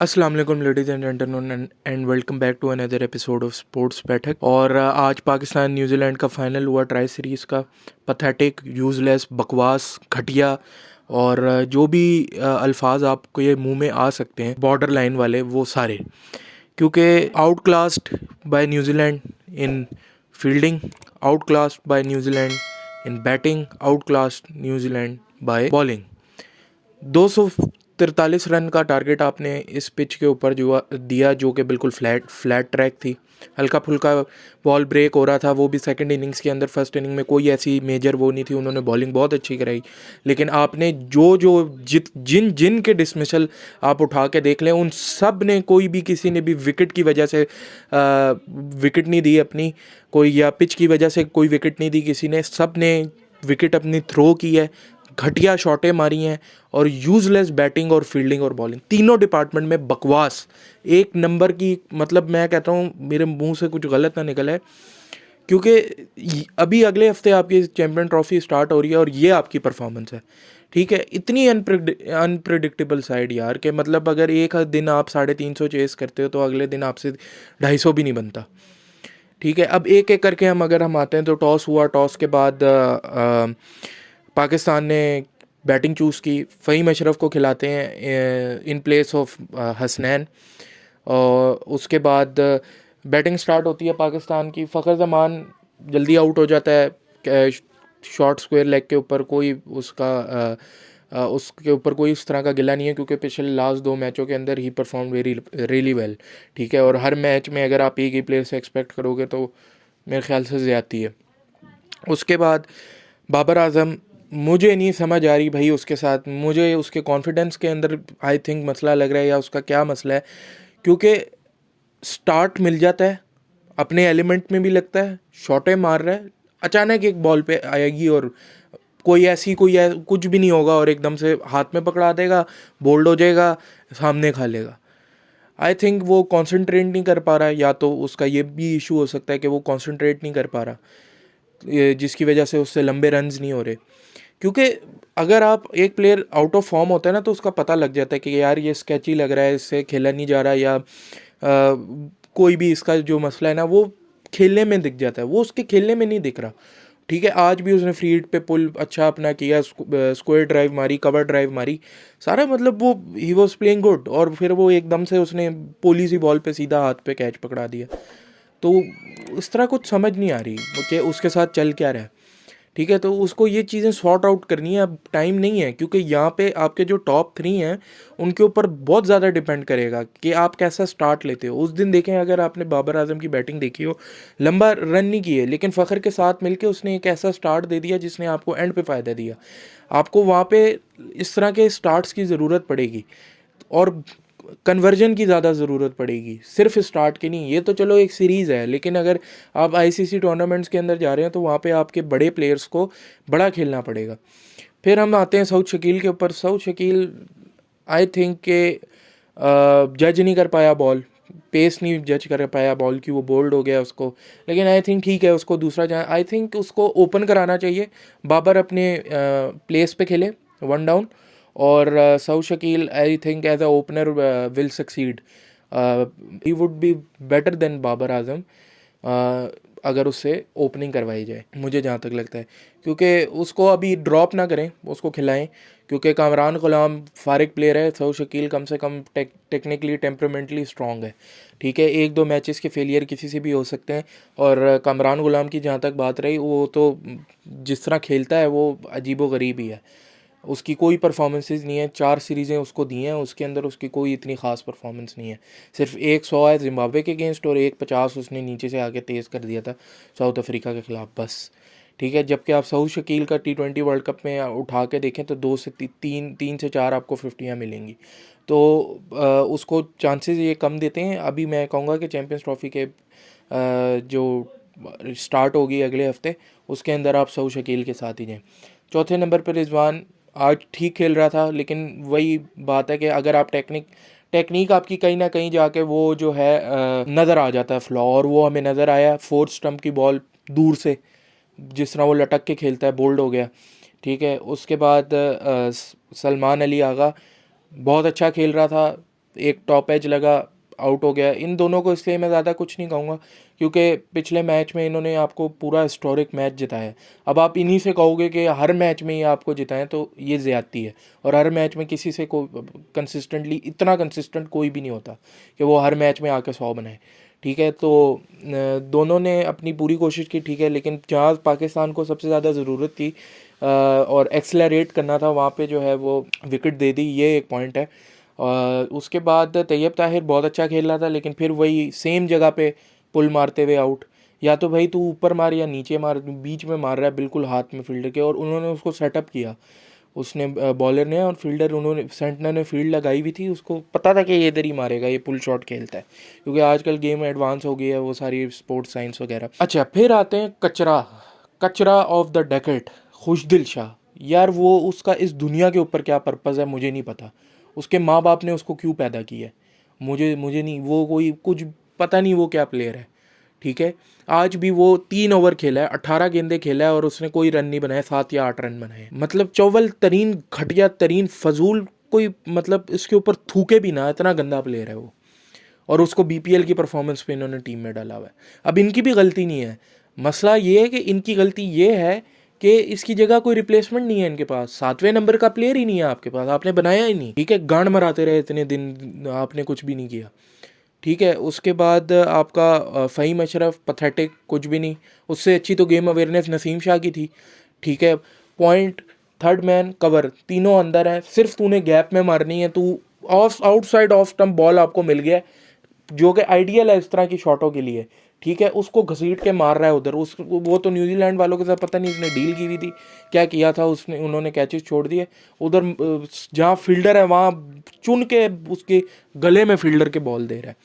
अस्सलाम वालेकुम ladies and gentleman and welcome back to another episode of sports Baithak. और आज पाकिस्तान न्यूजीलैंड का फाइनल हुआ ट्राई सीरीज़ का। पथेटिक, यूज़लेस, बकवास, घटिया और जो भी अल्फाज आपको ये मुंह में आ सकते हैं बॉर्डर लाइन वाले, वो सारे, क्योंकि out classed by New Zealand in fielding, out classed by New Zealand in batting, out classed New Zealand by bowling. 243 run का टारगेट आपने इस पिच के ऊपर जो दिया, जो कि बिल्कुल फ्लैट ट्रैक थी। हल्का फुल्का बॉल ब्रेक हो रहा था, वो भी सेकंड इनिंग्स के अंदर। फर्स्ट इनिंग में कोई ऐसी मेजर वो नहीं थी, उन्होंने बॉलिंग बहुत अच्छी कराई। लेकिन आपने जो जो जिन जिन के डिसमिसल आप उठा के देख लें, उन सब ने, कोई भी किसी ने भी विकेट की वजह से विकेट नहीं दी अपनी, कोई या पिच की वजह से कोई विकेट नहीं दी किसी ने। सब ने विकेट अपनी थ्रो की है, घटिया शॉटें मारी हैं और यूज़लेस बैटिंग और फील्डिंग और बॉलिंग, तीनों डिपार्टमेंट में बकवास एक नंबर की। मतलब मैं कहता हूँ मेरे मुंह से कुछ गलत ना निकला है, क्योंकि अभी अगले हफ्ते आपकी चैम्पियन ट्रॉफी स्टार्ट हो रही है और ये आपकी परफॉर्मेंस है। ठीक है, इतनी अनप्रिडिक्टेबल साइड यार, कि मतलब अगर एक दिन आप 350 चेस करते हो तो अगले दिन आपसे 250 भी नहीं बनता। ठीक है, अब एक एक करके हम आते हैं तो टॉस हुआ। टॉस के बाद पाकिस्तान ने बैटिंग चूज़ की, फ़हीम अशरफ को खिलाते हैं इन प्लेस ऑफ हसनैन। और उसके बाद बैटिंग स्टार्ट होती है पाकिस्तान की। फ़खर जमान जल्दी आउट हो जाता है शॉर्ट स्क्वायर लेग के ऊपर। कोई उसके ऊपर कोई इस तरह का गिला नहीं है, क्योंकि पिछले लास्ट 2 मैचों के अंदर ही परफॉर्म रियली वेल। ठीक है, और हर मैच में अगर आप एक ही प्लेयर से एक्सपेक्ट करोगे तो मेरे ख्याल से ज़्यादती है। उसके बाद बाबर आजम, मुझे नहीं समझ आ रही भाई उसके साथ, मुझे उसके कॉन्फिडेंस के अंदर आई थिंक मसला लग रहा है, या उसका क्या मसला है। क्योंकि स्टार्ट मिल जाता है, अपने एलिमेंट में भी लगता है, शॉटें मार रहा है, अचानक एक बॉल पे आएगी और कुछ भी नहीं होगा और एकदम से हाथ में पकड़ा देगा, बोल्ड हो जाएगा, सामने खा लेगा। आई थिंक वो कंसंट्रेट नहीं कर पा रहा है, या तो उसका ये भी इशू हो सकता है कि वो कंसंट्रेट नहीं कर पा रहा, जिसकी वजह से उससे लंबे रन्स नहीं हो रहे। क्योंकि अगर आप एक प्लेयर आउट ऑफ फॉर्म होता है ना, तो उसका पता लग जाता है कि यार ये स्केची लग रहा है, इससे खेला नहीं जा रहा, या कोई भी इसका जो मसला है ना, वो खेलने में दिख जाता है, वो उसके खेलने में नहीं दिख रहा। ठीक है, आज भी उसने फ्री हिट पे पुल अच्छा अपना किया, स्क्वायर ड्राइव मारी, कवर ड्राइव मारी, सारा मतलब वो ही वॉज प्लेइंग गुड। और फिर वो एकदम से उसने पोली सी बॉल पे सीधा हाथ पे कैच पकड़ा दिया। तो इस तरह कुछ समझ नहीं आ रही कि उसके साथ चल क्या रहा है। ठीक है, तो उसको ये चीज़ें सॉर्ट आउट करनी है, अब टाइम नहीं है, क्योंकि यहाँ पे आपके जो टॉप 3 हैं उनके ऊपर बहुत ज़्यादा डिपेंड करेगा कि आप कैसा स्टार्ट लेते हो। उस दिन देखें, अगर आपने बाबर आजम की बैटिंग देखी हो, लंबा रन नहीं किए, लेकिन फ़खर के साथ मिलके उसने एक ऐसा स्टार्ट दे दिया जिसने आपको एंड पे फ़ायदा दिया। आपको वहाँ पे इस तरह के स्टार्ट्स की ज़रूरत पड़ेगी, और कन्वर्जन की ज़्यादा ज़रूरत पड़ेगी, सिर्फ स्टार्ट की नहीं। ये तो चलो एक सीरीज़ है, लेकिन अगर आप आईसीसी टूर्नामेंट्स के अंदर जा रहे हैं तो वहाँ पे आपके बड़े प्लेयर्स को बड़ा खेलना पड़ेगा। फिर हम आते हैं सऊद शकील के ऊपर। सऊद शकील आई थिंक के जज नहीं कर पाया बॉल, पेस नहीं जज कर पाया बॉल की, वो बोल्ड हो गया उसको। लेकिन आई थिंक ठीक है, उसको दूसरा आई थिंक उसको ओपन कराना चाहिए। बाबर अपने प्लेस पे खेले 1 डाउन, और Saud Shakeel I think as a opener will succeed. He would be better than Babar Azam अगर उससे ओपनिंग करवाई जाए, मुझे जहाँ तक लगता है। क्योंकि उसको अभी ड्रॉप ना करें, उसको खिलाएं, क्योंकि कामरान गुलाम फारिग प्लेयर है, सऊद शकील कम से कम टेक्निकली टेम्परामेंटली स्ट्रॉन्ग है। ठीक है, 1-2 मैचेस के फेलियर किसी से भी हो सकते हैं। और कामरान गुलाम की जहाँ तक बात रही, वो तो जिस तरह खेलता है वो अजीबोगरीब ही है। उसकी कोई परफॉर्मेंसेज नहीं है, 4 सीरीज़ें उसको दी हैं, उसके अंदर उसकी कोई इतनी ख़ास परफॉर्मेंस नहीं है। सिर्फ एक 100 है जिम्बाब्वे के अगेंस्ट, और एक 50 उसने नीचे से आके तेज़ कर दिया था साउथ अफ्रीका के ख़िलाफ़, बस। ठीक है, जबकि आप सऊद शकील का T20 वर्ल्ड कप में उठा के देखें तो 2 से 3 से 4 आपको 50 मिलेंगी। तो उसको चांसेस ये कम देते हैं। अभी मैं कहूँगा कि चैम्पियंस ट्रॉफी के जो स्टार्ट होगी अगले हफ्ते, उसके अंदर आप सऊद शकील के साथ ही जाएँ। चौथे नंबर पर रिजवान आज ठीक खेल रहा था, लेकिन वही बात है कि अगर आप टेक्निक आपकी कहीं ना कहीं जाके वो जो है नज़र आ जाता है फ्लॉ, और वो हमें नज़र आया। 4th स्टंप की बॉल दूर से जिस तरह वो लटक के खेलता है, बोल्ड हो गया। ठीक है, उसके बाद सलमान अली आगा बहुत अच्छा खेल रहा था, एक टॉप एज लगा, आउट हो गया। इन दोनों को इसलिए मैं ज़्यादा कुछ नहीं कहूँगा क्योंकि पिछले मैच में इन्होंने आपको पूरा हिस्टोरिक मैच जिताया। अब आप इन्हीं से कहोगे कि हर मैच में ही आपको जिताएं, तो ये ज़्यादती है। और हर मैच में किसी से कोई कंसिस्टेंटली इतना कंसिस्टेंट कोई भी नहीं होता कि वो हर मैच में आके 100 बनाए, ठीक है। तो दोनों ने अपनी पूरी कोशिश की, ठीक है, लेकिन जहाँ पाकिस्तान को सबसे ज़्यादा ज़रूरत थी और एक्सेलरेट करना था, वहाँ पे जो है वो विकेट दे दी, ये एक पॉइंट है। उसके बाद तैयब ताहिर बहुत अच्छा खेल रहा था, लेकिन फिर वही सेम जगह पे पुल मारते हुए आउट। या तो भाई तू ऊपर मार या नीचे मार, बीच में मार रहा है बिल्कुल हाथ में फील्डर के। और उन्होंने उसको सेटअप किया, उसने बॉलर ने और फील्डर, उन्होंने सेंटनर ने फील्ड लगाई भी थी, उसको पता था कि ये इधर ही मारेगा, ये पुल शॉट खेलता है, क्योंकि आजकल गेम एडवांस हो गई है, वो सारी स्पोर्ट्स साइंस वगैरह। अच्छा, फिर आते हैं कचरा ऑफ द डेकेड, खुशदिल शाह। यार वो उसका इस दुनिया के ऊपर क्या पर्पज़ है मुझे नहीं पता, उसके माँ बाप ने उसको क्यों पैदा किया है, मुझे नहीं, वो कोई कुछ पता नहीं वो क्या प्लेयर है, ठीक है। आज भी वो 3 ओवर खेला है, 18 गेंदे खेला है और उसने कोई रन नहीं बनाए, 7 या 8 रन बनाए। मतलब चौवल तरीन, घटिया तरीन, फजूल, कोई मतलब इसके ऊपर थूके भी ना, इतना गंदा प्लेयर है वो। और उसको बीपीएल की परफॉर्मेंस पे इन्होंने टीम में डाला हुआ है। अब इनकी भी गलती नहीं है, मसला ये है कि इनकी गलती ये है कि इसकी जगह कोई रिप्लेसमेंट नहीं है इनके पास। 7वें नंबर का प्लेयर ही नहीं है आपके पास, आपने बनाया ही नहीं, ठीक है। गांड मराते रहे इतने दिन, आपने कुछ भी नहीं किया, ठीक है। उसके बाद आपका फ़हीम अशरफ पथेटिक, कुछ भी नहीं। उससे अच्छी तो गेम अवेयरनेस नसीम शाह की थी, ठीक है। पॉइंट, थर्ड मैन, कवर, तीनों अंदर हैं, सिर्फ तूने गैप में मारनी है। तू of outside off stump ball आपको मिल गया, जो कि आइडियल है इस तरह की शॉटों के लिए, ठीक है। उसको घसीट के मार रहा है उधर। उस वो तो न्यूजीलैंड वालों के साथ पता नहीं उसने डील की हुई थी क्या किया था उसने, उन्होंने कैचेस छोड़ दिए उधर। जहाँ फील्डर है वहाँ चुन के उसके गले में फील्डर के बॉल दे रहा है,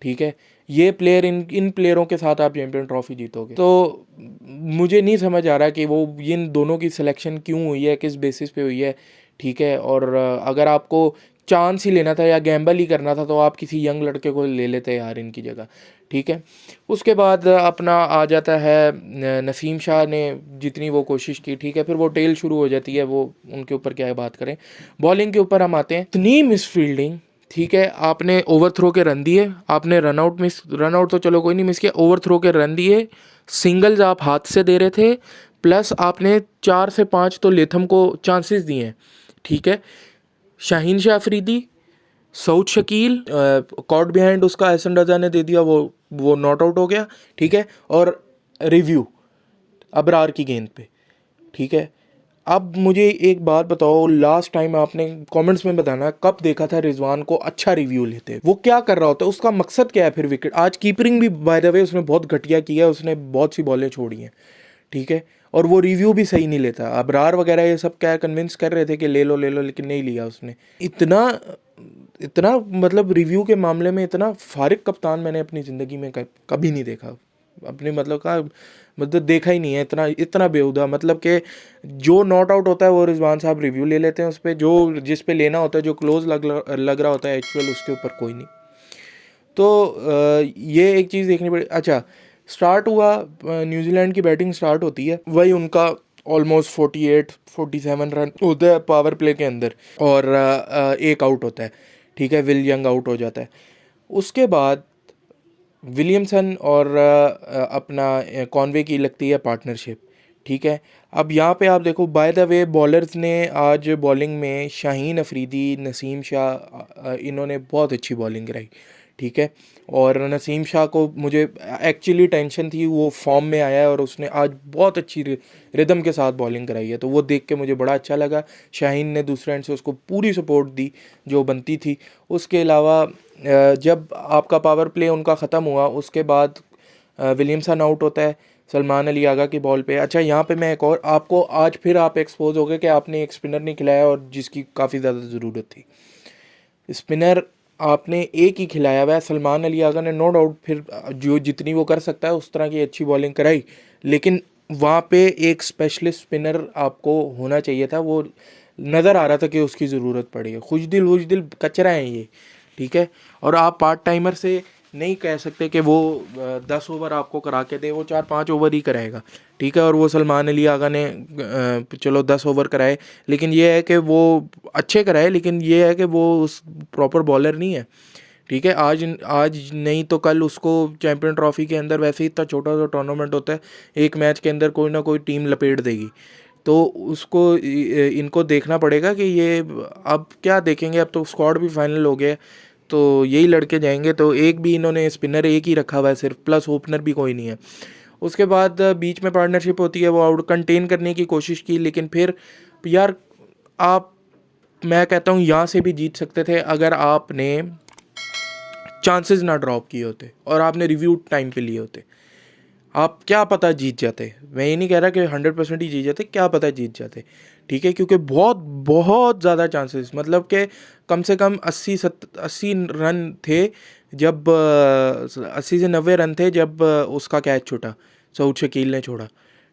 ठीक है। ये प्लेयर, इन प्लेयरों के साथ आप चैंपियन ट्रॉफी जीतोगे। तो मुझे नहीं समझ आ रहा कि वो इन दोनों की सिलेक्शन क्यों हुई है, किस बेसिस पे हुई है, ठीक है। और अगर आपको चांस ही लेना था या गैम्बल ही करना था तो आप किसी यंग लड़के को ले लेते यार इनकी जगह, ठीक है। उसके बाद अपना आ जाता है नसीम शाह ने जितनी वो कोशिश की, ठीक है, फिर वो टेल शुरू हो जाती है, वो उनके ऊपर क्या बात करें। बॉलिंग के ऊपर हम आते हैं, इतनी मिस फील्डिंग, ठीक है। आपने ओवर थ्रो के रन दिए, आपने रन आउट तो चलो कोई नहीं मिस किया, ओवर थ्रो के रन दिए, सिंगल्स आप हाथ से दे रहे थे, प्लस आपने 4 से 5 तो लेथम को चांसेस दिए हैं, ठीक है। शाहीन शाह अफरीदी, सऊद शकील, कॉट बिहाइंड उसका एहसन रजा ने दे दिया, वो नॉट आउट हो गया, ठीक है। और रिव्यू अबरार की गेंद पे, ठीक है। अब मुझे एक बात बताओ, लास्ट टाइम आपने कमेंट्स में बताना कब देखा था रिजवान को अच्छा रिव्यू लेते, वो क्या कर रहा होता है, उसका मकसद क्या है फिर विकेट। आज कीपरिंग भी बाय द वे उसने बहुत घटिया किया है, उसने बहुत सी बॉलें छोड़ी हैं, ठीक है। और वो रिव्यू भी सही नहीं लेता। अबरार वगैरह ये सब क्या कन्विंस कर रहे थे कि ले लो, लेकिन नहीं लिया उसने। इतना इतना मतलब रिव्यू के मामले में इतना फारिग कप्तान मैंने अपनी ज़िंदगी में कभी नहीं देखा, अपने मतलब का मतलब देखा ही नहीं है। इतना बेहुदा, मतलब कि जो नॉट आउट होता है वो रिजवान साहब रिव्यू ले लेते हैं उस पर, जो जिस पे लेना होता है, जो क्लोज लग रहा होता है एक्चुअल, उसके ऊपर कोई नहीं। तो ये एक चीज़ देखनी पड़ेगी। अच्छा, स्टार्ट हुआ, न्यूजीलैंड की बैटिंग स्टार्ट होती है, वही उनका ऑलमोस्ट 48-47 रन होता है पावर प्ले के अंदर, और एक आउट होता है, ठीक है, विल यंग आउट हो जाता है। उसके बाद विलियमसन और अपना कॉनवे की लगती है पार्टनरशिप, ठीक है। अब यहाँ पे आप देखो, बाय द वे बॉलर्स ने आज बॉलिंग में शाहीन अफरीदी, नसीम शाह, इन्होंने बहुत अच्छी बॉलिंग कराई, ठीक है। और नसीम शाह को मुझे एक्चुअली टेंशन थी, वो फॉर्म में आया है और उसने आज बहुत अच्छी रिदम के साथ बॉलिंग कराई है, तो वो देख के मुझे बड़ा अच्छा लगा। शाहीन ने दूसरे एंड से उसको पूरी सपोर्ट दी जो बनती थी। उसके अलावा जब आपका पावर प्ले उनका ख़त्म हुआ, उसके बाद विलियमसन आउट होता है सलमान अली आगा की बॉल पे। अच्छा, यहाँ पे मैं एक और आपको, आज फिर आप एक्सपोज हो गए कि आपने एक स्पिनर नहीं खिलाया और जिसकी काफ़ी ज़्यादा ज़रूरत थी। स्पिनर आपने एक ही खिलाया हुआ है, सलमान अली आगा ने नो डाउट फिर जो जितनी वो कर सकता है उस तरह की अच्छी बॉलिंग कराई, लेकिन वहाँ पे एक स्पेशलिस्ट स्पिनर आपको होना चाहिए था, वो नज़र आ रहा था कि उसकी ज़रूरत पड़ी है। खुशदिल कचरा है ये, ठीक है। और आप पार्ट टाइमर से नहीं कह सकते कि वो 10 ओवर आपको करा के दे, वो 4-5 ओवर ही कराएगा, ठीक है। और वो सलमान अली आगा ने चलो 10 ओवर कराए, लेकिन ये है कि वो अच्छे कराए, लेकिन ये है कि वो उस प्रॉपर बॉलर नहीं है, ठीक है। आज आज नहीं तो कल उसको चैम्पियन ट्रॉफी के अंदर, वैसे ही इतना छोटा सा टूर्नामेंट होता है, एक मैच के अंदर कोई ना कोई टीम लपेट देगी, तो उसको इनको देखना पड़ेगा कि ये अब क्या देखेंगे। अब तो स्क्वाड भी फाइनल हो गया, तो यही लड़के जाएंगे। तो एक भी इन्होंने स्पिनर एक ही रखा हुआ है सिर्फ, प्लस ओपनर भी कोई नहीं है। उसके बाद बीच में पार्टनरशिप होती है, वो आउट कंटेन करने की कोशिश की, लेकिन फिर यार आप, मैं कहता हूँ यहाँ से भी जीत सकते थे अगर आपने चांसेस ना ड्रॉप किए होते और आपने रिव्यू टाइम पे लिए होते। आप क्या पता जीत जाते, मैं ये नहीं कह रहा कि 100% ही जीत जाते, क्या पता जीत जाते, ठीक है। क्योंकि बहुत बहुत ज़्यादा चांसेस, मतलब कि कम से कम 80 रन थे जब 80 से 90 रन थे जब उसका कैच छूटा, सऊद शकील ने छोड़ा,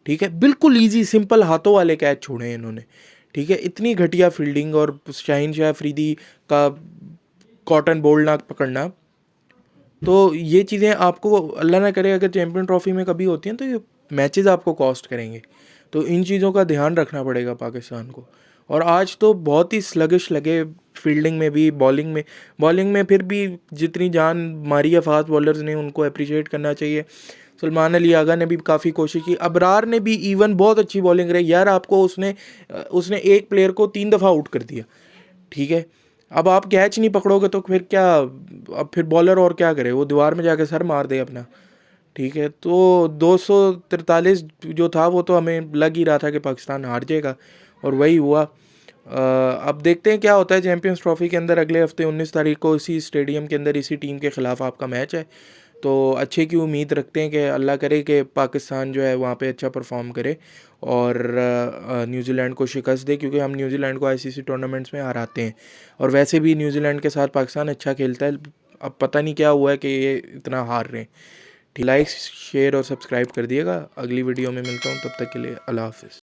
ठीक है। बिल्कुल इजी सिंपल हाथों वाले कैच छोड़े इन्होंने, ठीक है। इतनी घटिया फील्डिंग, और शाहीन शाह अफरीदी का कॉटन बोल्ड ना पकड़ना, तो ये चीज़ें आपको अल्लाह ना करे अगर चैम्पियन ट्रॉफी में कभी होती हैं तो ये मैचेस आपको कॉस्ट करेंगे। तो इन चीज़ों का ध्यान रखना पड़ेगा पाकिस्तान को। और आज तो बहुत ही स्लगिश लगे, फील्डिंग में भी, बॉलिंग में फिर भी जितनी जान मारी है फास्ट बॉलर्स ने, उनको अप्रिशिएट करना चाहिए। सलमान अली आगा ने भी काफ़ी कोशिश की, अबरार ने भी इवन बहुत अच्छी बॉलिंग रही यार। आपको उसने एक प्लेयर को 3 दफ़ा आउट कर दिया, ठीक है। अब आप कैच नहीं पकड़ोगे तो फिर क्या, अब फिर बॉलर और क्या करे, वो दीवार में जाके सर मार दे अपना, ठीक है। तो 243 जो था वो तो हमें लग ही रहा था कि पाकिस्तान हार जाएगा, और वही हुआ। अब देखते हैं क्या होता है चैम्पियंस ट्रॉफी के अंदर। अगले हफ्ते 19 तारीख को इसी स्टेडियम के अंदर इसी टीम के ख़िलाफ़ आपका मैच है, तो अच्छे की उम्मीद रखते हैं कि अल्लाह करे कि पाकिस्तान जो है वहाँ पे अच्छा परफॉर्म करे और न्यूजीलैंड को शिकस्त दे, क्योंकि हम न्यूजीलैंड को आईसीसी टूर्नामेंट्स में हराते हैं, और वैसे भी न्यूजीलैंड के साथ पाकिस्तान अच्छा खेलता है। अब पता नहीं क्या हुआ है कि ये इतना हार रहे हैं। ठीक, लाइक शेयर और सब्सक्राइब कर दिएगा। अगली वीडियो में मिलता हूँ, तब तक के लिए अल्लाह हाफ़िज़।